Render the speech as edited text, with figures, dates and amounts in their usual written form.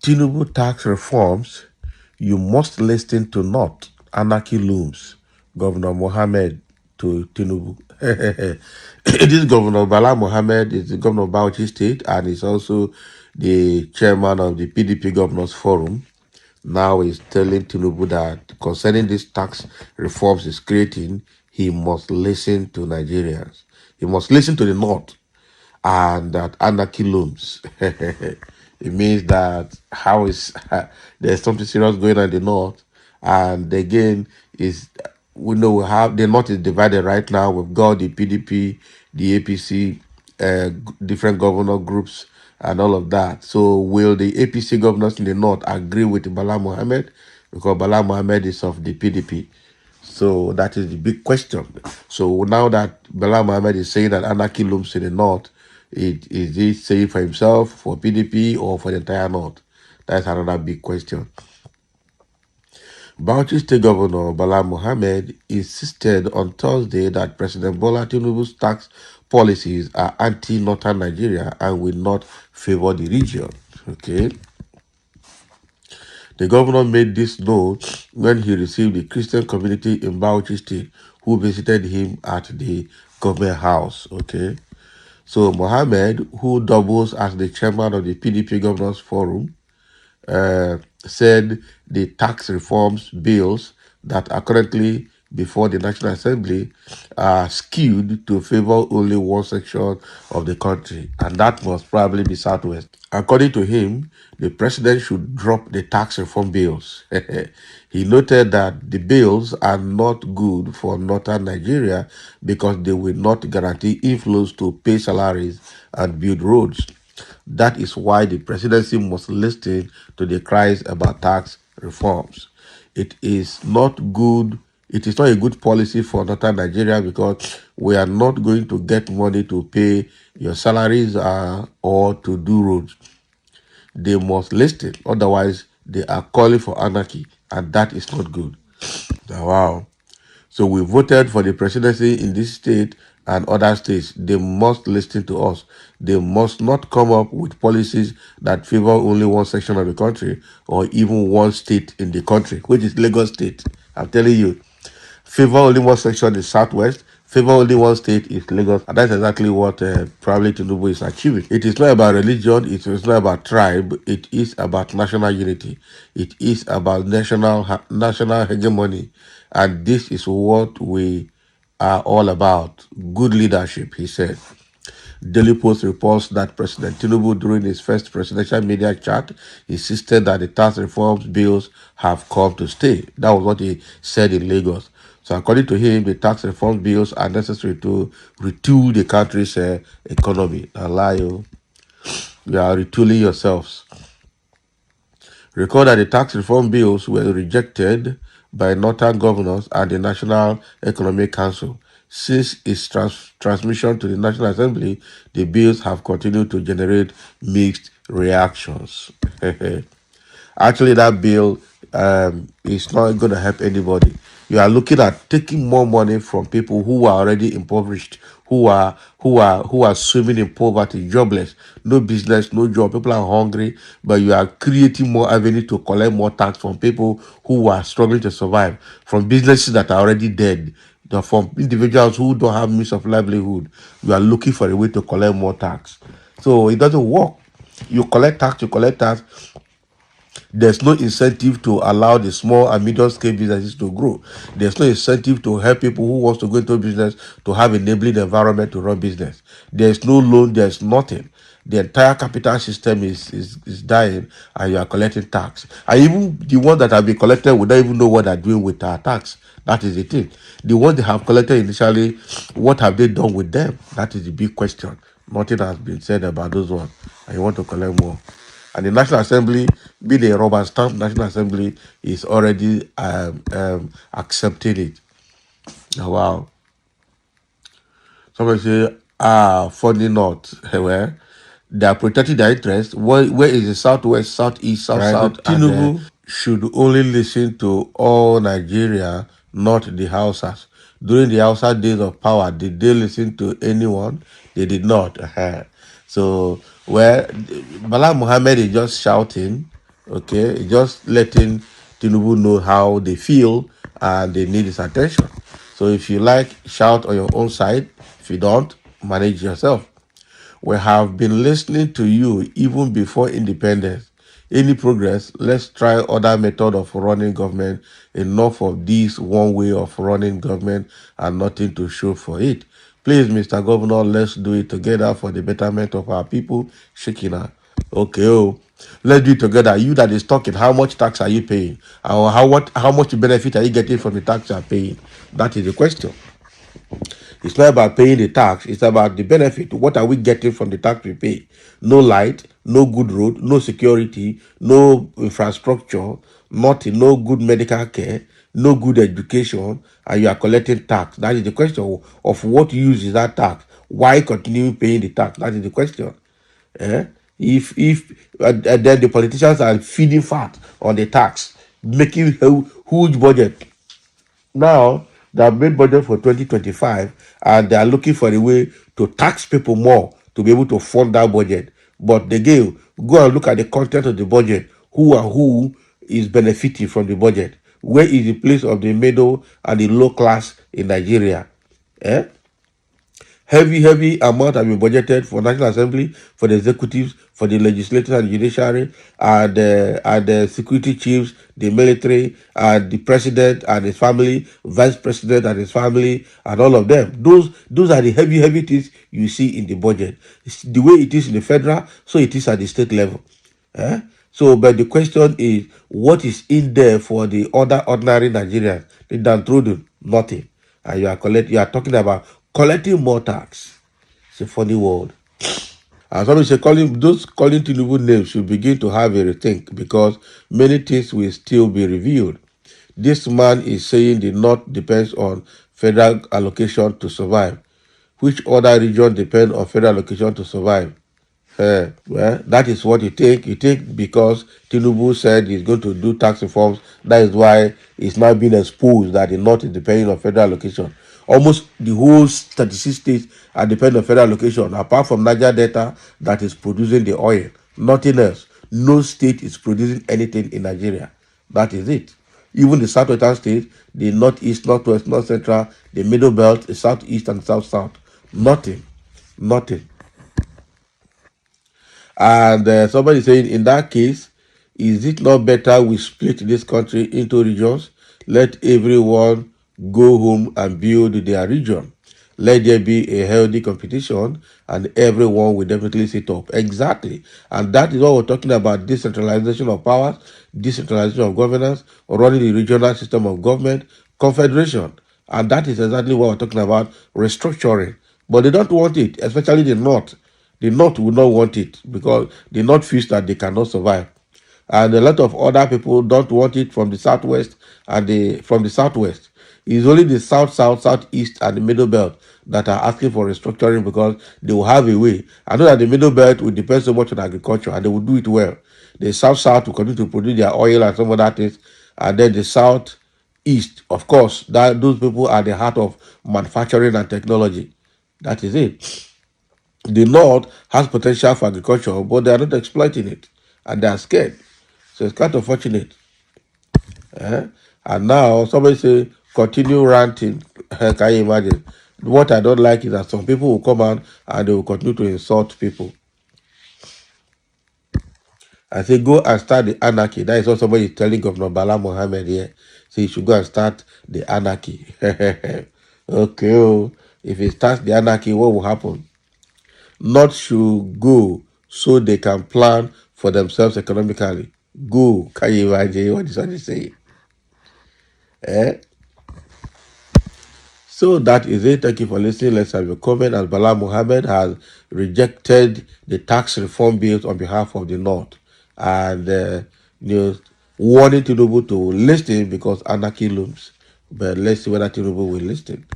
Tinubu tax reforms, you must listen to not anarchy looms. Governor Mohammed to Tinubu. This Governor Bala Mohammed is the governor of Bauchi State and is also the chairman of the PDP Governors Forum. Now is telling Tinubu that concerning these tax reforms he's creating, he must listen to Nigerians. He must listen to the North and that anarchy looms. It means that how is there's something serious going on in the North, and again is we know we have the North is divided right now. We've got the PDP, the APC, different governor groups, and all of that. So will the APC governors in the North agree with Bala Mohammed? Because Bala Mohammed is of the PDP. So that is the big question. So now that Bala Mohammed is saying that anarchy looms in the North, is he saying for himself, for PDP, or for the entire North? That's another big question. Bauchi State Governor Bala Mohammed insisted on Thursday that President Bola Tinubu's tax policies are anti-Northern Nigeria and will not favor the region. Okay. The governor made this note when he received the Christian community in Bauchi State who visited him at the government house. Okay. So Mohammed, who doubles as the chairman of the PDP Governors Forum, said the tax reforms bills that are currently before the National Assembly are skewed to favor only one section of the country, and that must probably be Southwest. According to him, the president should drop the tax reform bills. He noted that the bills are not good for northern Nigeria because they will not guarantee inflows to pay salaries and build roads. That is why the presidency must listen to the cries about tax reforms. It is not good. It is not a good policy for northern Nigeria because we are not going to get money to pay your salaries or to do roads. They must listen, otherwise they are calling for anarchy, and that is not good. Wow. So we voted for the presidency in this state and other states. They must listen to us. They must not come up with policies that favor only one section of the country or even one state in the country, which is Lagos State. I'm telling you, favor only one section is Southwest, favor only one state is Lagos. And that's exactly what probably Tinubu is achieving. It is not about religion, it is not about tribe, it is about national unity. It is about national hegemony. And this is what we are all about. Good leadership, he said. Daily Post reports that President Tinubu, during his first presidential media chat, insisted that the tax reforms bills have come to stay. That was what he said in Lagos. So according to him, the tax reform bills are necessary to retool the country's economy. You are retooling yourselves. Recall that the tax reform bills were rejected by northern governors and the National Economic Council. Since its transmission to the National Assembly, the bills have continued to generate mixed reactions. Actually, that bill is not going to help anybody. You are looking at taking more money from people who are already impoverished, who are swimming in poverty, jobless, no business, no job. People are hungry, but you are creating more avenue to collect more tax from people who are struggling to survive, from businesses that are already dead, from individuals who don't have means of livelihood. You are looking for a way to collect more tax. So it doesn't work. You collect tax, there's no incentive to allow the small and medium scale businesses to grow. There's no incentive to help people who wants to go into business to have an enabling environment to run business. There's no loan, there's nothing. The entire capital system is dying, and you are collecting tax. And even the ones that have been collected will not even know what they're doing with our tax. That is the thing. The ones they have collected initially, what have they done with them? That is the big question. Nothing has been said about those ones, and you want to collect more. And the National Assembly, being a rubber stamp National Assembly, is already accepting it. Oh, wow. Somebody say, funding not. Well, they are protecting their interests. Where is the Southwest, Southeast, South? Tinubu should only listen to all Nigeria, not the Hausas. During the Hausa days of power, did they listen to anyone? They did not. So, Bala Muhammad is just shouting Okay, just letting Tinubu know how they feel and they need his attention. So if you like, shout on your own side. If you don't, manage yourself. We have been listening to you even before independence. Any progress? Let's try other method of running government. Enough of this one way of running government and nothing to show for it. Please, Mr. Governor, let's do it together for the betterment of our people. Shekina. Okay, oh. Let's do it together. You that is talking, how much tax are you paying? Or how much benefit are you getting from the tax you are paying? That is the question. It's not about paying the tax, it's about the benefit. What are we getting from the tax we pay? No light, no good road, no security, no infrastructure, nothing, no good medical care, no good education, and you are collecting tax. That is the question of what use is that tax? Why continue paying the tax? That is the question. Eh? If then the politicians are feeding fat on the tax, making a huge budget. Now they have made budget for 2025 and they are looking for a way to tax people more to be able to fund that budget. But again, go and look at the content of the budget. Who is benefiting from the budget? Where is the place of the middle and the low class in Nigeria? Eh? Heavy amount have been budgeted for National Assembly, for the executives, for the legislators and judiciary, and the security chiefs, the military, and the president and his family, vice president and his family, and all of them. Those are the heavy things you see in the budget. It's the way it is in the federal, so it is at the state level. Eh? So, but the question is, what is in there for the other ordinary Nigerians? The downtrodden, nothing. And you are talking about collecting more tax. It's a funny word. And somebody say those calling Tinubu names should begin to have a rethink because many things will still be reviewed. This man is saying the North depends on federal allocation to survive. Which other region depend on federal allocation to survive? Well, that is what you take. You take because Tinubu said he's going to do tax reforms. That is why it's now being exposed that the North is depending on federal allocation. Almost the whole 36 states are dependent on federal allocation, apart from Niger Delta that is producing the oil. Nothing else. No state is producing anything in Nigeria. That is it. Even the southwestern states, the northeast, northwest, north central, the middle belt, the southeast, and south. Nothing. Nothing. And somebody saying, in that case, is it not better we split this country into regions? Let everyone go home and build their region. Let there be a healthy competition and everyone will definitely sit up. Exactly. And that is what we're talking about, decentralization of powers, decentralization of governance, running the regional system of government, confederation. And that is exactly what we're talking about, restructuring. But they don't want it, especially the North. The North will not want it because the North feels that they cannot survive. And a lot of other people don't want it from the Southwest and from the Southwest. It's only the Southeast, and the Middle Belt that are asking for restructuring because they will have a way. I know that the Middle Belt will depend so much on agriculture and they will do it well. The South will continue to produce their oil and some other things. And then the Southeast, of course, that those people are the heart of manufacturing and technology. That is it. The North has potential for agriculture, but they are not exploiting it, and they are scared. So it's kind of fortunate. Eh? And now somebody say, continue ranting. Can you imagine? What I don't like is that some people will come out and they will continue to insult people. I say, go and start the anarchy. That is what somebody is telling Governor Bala Mohammed here. So he should go and start the anarchy. Okay, oh. If he starts the anarchy, what will happen? Not should go so they can plan for themselves economically. Go. Can you imagine what this one is saying? Eh? So that is it. Thank you for listening. Let's have your comment. As Bala Mohammed has rejected the tax reform bills on behalf of the North and warning Tinubu to listen because anarchy looms. But let's see whether Tinubu will listen.